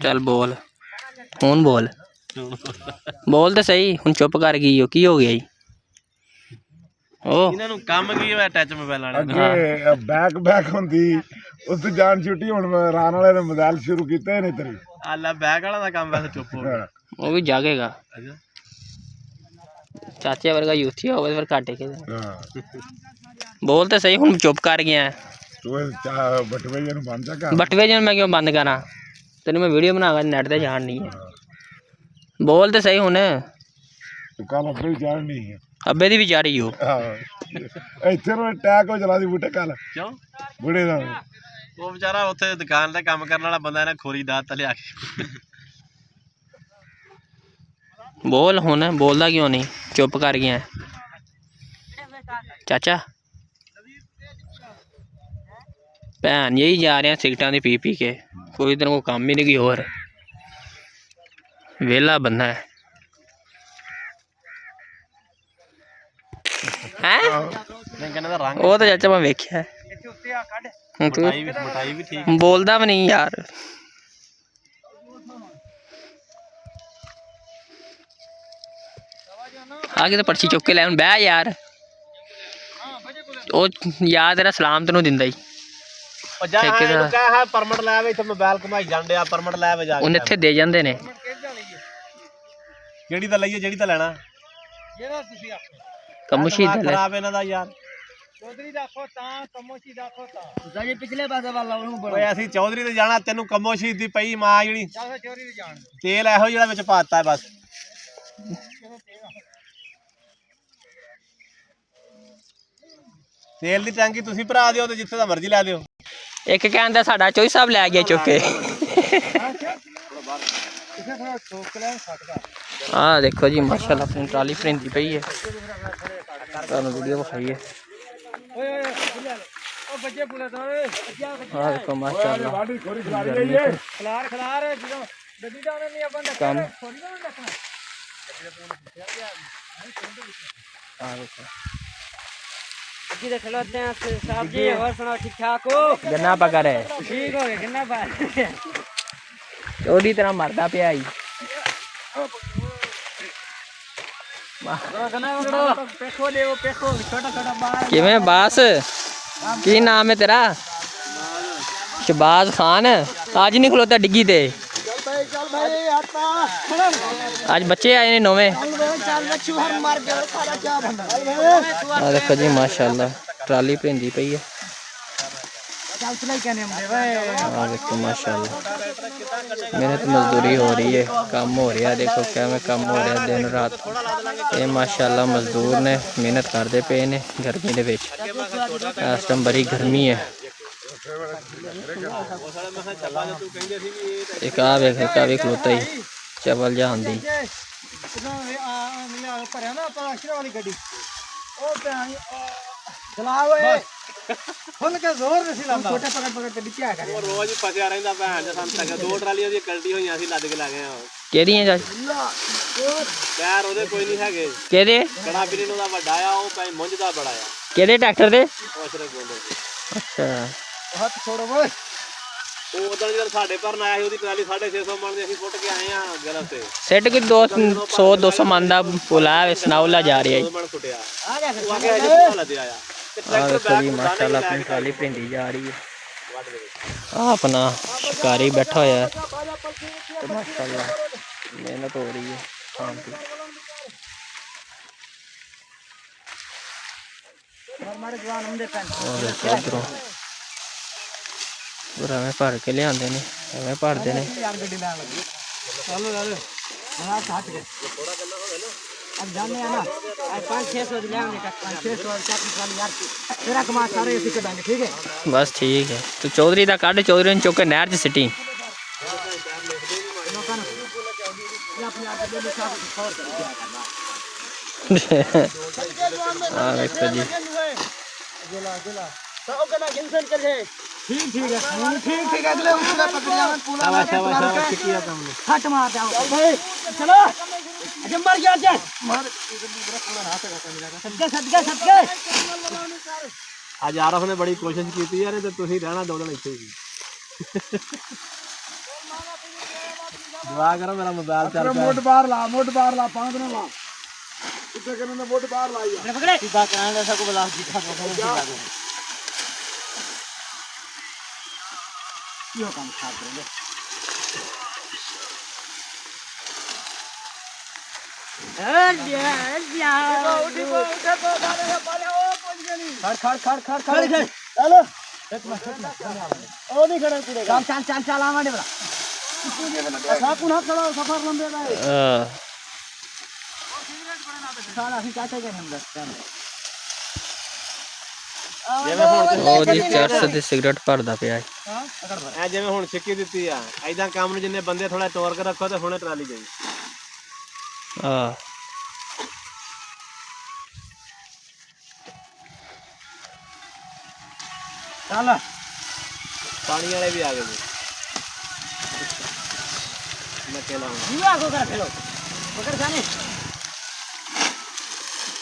चल बोल हुण बोल बोल तो सही हुण चुप कर गई हो की हो गया ਇਹਨਾਂ ਨੂੰ ਕੰਮ ਕੀ ਹੋਇਆ ਟੱਚ ਮੋਬਾਈਲ ਵਾਲਿਆਂ ਨੂੰ ਅੱਗੇ ਬੈਕ ਹੁੰਦੀ ਉੱਥੇ ਜਾਣ ਛੁੱਟੀ ਹੁਣ ਰਾਨ ਵਾਲੇ ਨੇ ਮੋਬਾਈਲ ਸ਼ੁਰੂ ਕੀਤੇ ਨੇ ਤੇਰੇ ਆਲਾ ਬੈਕ ਵਾਲਾ ਦਾ ਕੰਮ ਵੈਸੇ ਚੁੱਪ ਹੋ ਗਿਆ वो भी जागेगा चाचे वर्गा यूथी हो फिर काटे के बोल तो सही हुण चुप कर गया ਤੂੰ ਬਟਵੇ ਨੂੰ ਬੰਦ ਜਾ बटवे जन मैं क्यों बंद करा तेन मैं वीडियो बना नेट ते जान नहीं है बोल तो सही हुण ਤੂੰ ਕੱਲ ਅੱਬੇ ਵੀ ਜਾਣ ਨਹੀਂ ਹੈ अब्बे दी भी जा रही हो ਇੱਥੇ ਨੂੰ ਅਟੈਕ ਹੋ ਚਲਾ ਦੀ ਬੂਟੇ ਕੱਲ ਕਿਉਂ ਬੁੜੇ ਦਾ ਉਹ ਵਿਚਾਰਾ ਉੱਥੇ ਦੁਕਾਨ ਤੇ ਕੰਮ ਕਰਨ ਵਾਲਾ ਬੰਦਾ ਇਹਨਾਂ ਖੋਰੀ ਦਾਤ ਲਿਆ ਕੇ बोल हुण बोलदा क्यों नहीं चुप कर गया चाचा भैन यही जा रहे हैं सिगटां दी पी के कोई तेरे को काम ही नहीं कोई होर वेला बंदा है ਨਹੀਂ ਕਹਿੰਦਾ ਦਾ ਰੰਗ वो तो चाचा मैं वेख्या ਮਟਾਈ ਵੀ ਠੀਕ बोलदा भी नहीं यार आगे तो पर्ची चुक के लै बह यार यार तेरा सलाम तेनों दिंदा ही ਇਹਨੂੰ ਕਹਿ ਹੈ ਪਰਮਿਟ ਲੈ ਆਵੇ ਇੱਥੇ ਮੋਬਾਈਲ ਘੁਮਾਈ ਜਾਂਦੇ ਆ ਪਰਮਿਟ ਲੈ ਆਵੇ ਜਾ ਉਹਨੇ ਇੱਥੇ ਦੇ ਜਾਂਦੇ ਨੇ ਕਿਹੜੀ ਤਾਂ ਲਈਏ ਜਿਹੜੀ ਤਾਂ ਲੈਣਾ ਜਿਹੜਾ ਤੁਸੀਂ ਆਖੋ ਕਮੁਸ਼ੀ ਦਾ ਖਰਾਬ ਇਹਨਾਂ ਦਾ ਯਾਰ ਚੌਧਰੀ ਦੇਖੋ ਤਾਂ ਕਮੋਸ਼ੀ ਦੇਖੋ ਤਾਂ ਜੀ ਪਿਛਲੇ ਪਾਸੇ ਵਾਲਾ ਉਹਨੂੰ ਬੜਾ ਓਏ ਅਸੀਂ ਚੌਧਰੀ ਤੇ ਜਾਣਾ ਤੈਨੂੰ ਕੰਮੋ ਸ਼ਹੀਦ ਦੀ ਪਈ ਮਾਂ ਜਿਹੜੀ ਚੱਲ ਚੋਰੀ ਵੀ ਜਾਣ ਤੇਲ ਇਹੋ ਜਿਹੜਾ ਵਿੱਚ ਪਾਤਾ ਹੈ ਬਸ ਤੇਲ ਦੀ ਟੈਂਕੀ ਤੁਸੀਂ ਭਰਾ ਦਿਓ ਤੇ ਜਿੱਥੇ ਦਾ ਮਰਜ਼ੀ ਲੈ ਦਿਓ ਇੱਕ ਕਹਿੰਦਾ ਸਾਡਾ ਚੋਈ ਸਾਹਿਬ ਲੈ ਗਿਆ ਚੁੱਕ ਕੇ हाँ देखो जी माशाल्लाह अपनी ट्राली भरिंदी पई है तुहानू वीडियो विखाई है हाँ देखो माशाल्लाह ਖਲਾਰ ਖਲਾਰ ਜਦੋਂ ਗੱਡੀ ਦਾ ਉਹਨੇ ਨਹੀਂ ਆਪਾਂ काम ਥੋੜੀ ਨਾ ਰੱਖਣਾ हाँ देखो ਗੱਡੀ ਦੇ ਖਲੋਤੇ ਆ ਸਾਹਿਬ ਜੀ ਹੋਰ ਸੁਣਾਓ ਠੀਕ ਠਾਕ ਹੋ गन्ना पका रहे ਠੀਕ ਹੋ ਗਏ ਕਿੰਨਾ ਬਾਤ चौधरी तरह मरदा पिया ही पेखो ले वो पेखो छोटा छोटा बाल किवें बास की नाम है तेरा शहबाज खान आज नहीं खलोता डिग्गी ते चल भाई आता आज बच्चे आए ने नौवे चल बच्चू हर मार के खाना क्या बंदा देखो जी माशाल्लाह ट्राली भरिंदी पई है चल चलाई कहने हमदे भाई हाँ देखो माशाल्लाह मेहनत मजदूरी हो रही है काम हो रहा है देखो क्या में काम हो रहा है दिन रात ये माशाल्लाह मजदूर ने मेहनत करते पे ने गर्मी दे विच इस टाइम बड़ी गर्मी है एक आ वेख खलोता ही चवल जान दी भरिया ना प्लास्टर वाली गड्डी ओ भैन चला ओए फुल के जोर नहीं लांदा छोटे पकड़ पकड़ के नीचे आ कर ਉਹ ਰੋਜ਼ ਫਸਿਆ ਰਹਿੰਦਾ ਭੈਣ ਦੇ ਸੰਤ ਤੱਕ ਦੋ ਟਰਾਲੀਆਂ ਦੀ ਕਲਟੀ ਹੋਈਆਂ ਸੀ ਲੱਦ ਕੇ ਲੈ ਗਏ ਆ केदियां जा ਪੈਰ ਉਹਦੇ ਕੋਈ ਨਹੀਂ ਹੈਗੇ केदे ਕੜਾ ਬਿਰੀ ਨੂੰ ਦਾ ਵੱਡਾ ਆ ਉਹ ਪੈ ਮੁੰਝ ਦਾ ਬੜਾ ਆ केदे ट्रैक्टर दे ਉਹ ਅਸ਼ਰੇ ਗੋਂਦੇ अच्छा हाथ छोड़ो ओए ਉਹ ਉਦੋਂ ਜਦੋਂ ਸਾਡੇ ਭਰਨ ਆਇਆ ਸੀ ਉਹਦੀ ਟਰਾਲੀ 650 ਮਣ ਦੀ ਅਸੀਂ ਫੁੱਟ ਕੇ ਆਏ ਆ ਗਲਤ ਤੇ सेट के 200 मन का पुला सनाउला जा रहा है ਮਣ ਫੁੱਟਿਆ ਉਹ ਅੱਗੇ ਹਜੇ ਲੱਦਿਆ ਆ ਤੇ देखो जी माशाल्लाह अपनी ट्राली भरिंदी जा रही है अपना शिकारी बैठा होया है तो माशाल्लाह मेहनत हो रही है काम की हमारे जवान हम दे पेन और देखो इधरों पूरा में भर के ले आंदे ने एवें भरदे ने यार गड्डी लान लगी चलो चलो बड़ा काट के थोड़ा गन्ना हो गया ना अब जाने है ना 500-600 ले आएंगे 500-600 चाकू वाली यार तेरा कमा सारे इसी के डालेंगे ठीक है बस ठीक है तो चौधरी का कढ़ चौधरी ने चुक के नहर च सिटी हाँ देखो जी ठीक है अगले उसका पकड़िया में पूरा हट मार जाओ भाई चलो अजय मर गया अजय मार सदके ਅੱਜ ਆਰਫ ਨੇ ਬੜੀ ਕੋਸ਼ਿਸ਼ ਕੀਤੀ ਯਾਰ ਤੇ ਤੁਸੀਂ ਰਹਿਣਾ ਦੋ ਦਿਨ ਇੱਥੇ ਹੀ दुआ करो मेरा मोबाइल चल अकरम मोट बाहर ला पांच ना ला इतने करने में मोट बाहर लाई अरे पकड़े सीधा कराने ऐसा को बुला दिखा दो यो काम खा करेंगे चलो ओ नहीं खड़ा पूरे चल आवाने बड़ा पुनः खड़ा सफर लंबे का सारा ਅਸੀਂ ਚਾਚਾ ਕੇ ਹਮ ਦੱਸਦੇ ਜਿਵੇਂ ਹੁਣ ਉਹ ਜੀ ਚਰਸ ਦੀ ਸਿਗਰਟ ਭਰਦਾ ਪਿਆ ਹੈ। ਐ ਜਿਵੇਂ ਹੁਣ ਛਿੱਕੀ ਦਿੱਤੀ ਆ ਐਦਾਂ ਕੰਮ ਨੂੰ ਜਿੰਨੇ ਬੰਦੇ ਥੋੜਾ ਤੋਰ ਕੇ ਰੱਖੋ ਤੇ ਹੁਣੇ ਟਰਾਲੀ ਜਾਈ ਆ ਚੱਲ ਪਾਣੀ ਵਾਲੇ ਵੀ ਆ ਗਏ ਜੀ ਮੈਂ केला हूं जीवा को कर खेलो पकड़ जाने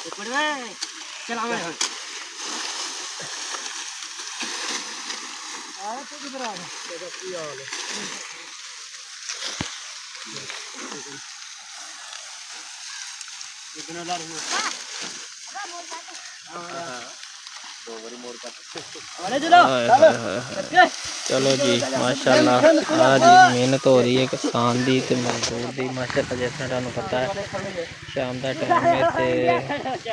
पकड़ वे चल आवे आए तो किधर आ गया की हाल है इतना डर हुआ दो बारी मोड़ का अरे चलो ਹਾਏ ਹਾਏ ਹਾਏ ਹਾਏ। ਚਲੋ ਜੀ ਮਾਸ਼ਾਅੱਲਾ ਆ ਜੀ ਮਿਹਨਤ ਹੋ ਰਹੀ ਹੈ ਕਿਸਾਨ ਦੀ ਤੇ ਮਜ਼ਦੂਰ ਦੀ ਮਾਸ਼ਾਅੱਲਾ ਜਿਸ ਤਰ੍ਹਾਂ ਤੁਹਾਨੂੰ ਪਤਾ ਹੈ ਸ਼ਾਮ ਦਾ ਟਾਈਮ ਹੈ ਤੇ ਅੱਜ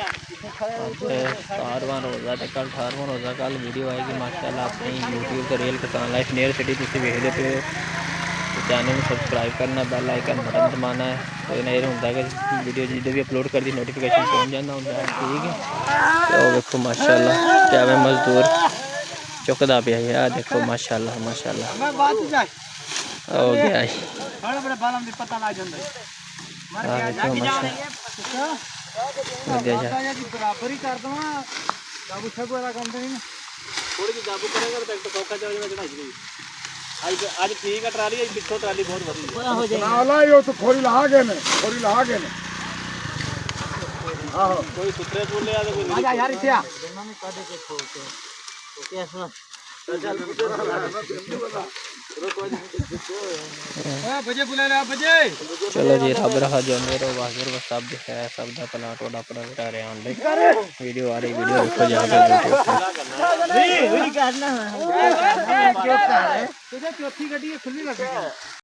12ਵਾਂ ਰੋਜ਼ਾ ਤੇ ਕੱਲ 18ਵਾਂ ਰੋਜ਼ਾ ਕੱਲ ਵੀਡੀਓ ਆਏਗੀ ਮਾਸ਼ਾਅੱਲਾ ਆਪਣੀ YouTube ਤੇ ਰੀਅਲ ਕਿਸਾਨ ਲਾਈਫ ਨੀਅਰ ਸਿਟੀ ਤੁਸੀਂ ਵੇਖਦੇ ਪਏ ਹੋ ਚੈਨਲ ਨੂੰ ਸਬਸਕ੍ਰਾइब करना बेल आइकन बटन दबाना है तो ये होंगे कि वीडियो जो भी अपलोड कर दी नोटिफिकेशन पहुँच जाना होंगे ठीक है तो देखो माशाल्लाह क्या मैं मजदूर चुकदा पे है देखो माशाल्लाह माशाल्लाह मैं बात जा हो गया है बड़े बड़े बालम दी पता लग जांदा मर गया देखो जाके माशाल्लाह जाने ये की बराबरी कर दवा काबू सब वाला काम तो नहीं थोड़ी सी दाबू करेगा तो ट्रैक्टर सौखा चल जाएगा चढ़ाई गई आज ठीक है ट्राली आज पिछो ट्राली बहुत बढ़ी पूरा हो जाएगा ना लाई हो तो खोरी ला गए ने हां कोई सुथरे बोले या तो कोई आजा यार इसे आ दोनों में काटे के खोलते तो क्या सुन बजे बुला ले बजे चलो जी रब रहा जो मेरे वाहिर व सब है सब दा प्लाट वाला अपना बता रहे हैं वीडियो आ रही वीडियो देखो जाके नहीं करना है क्यों कर रहे तुझे चौथी गड्डी खुली लगी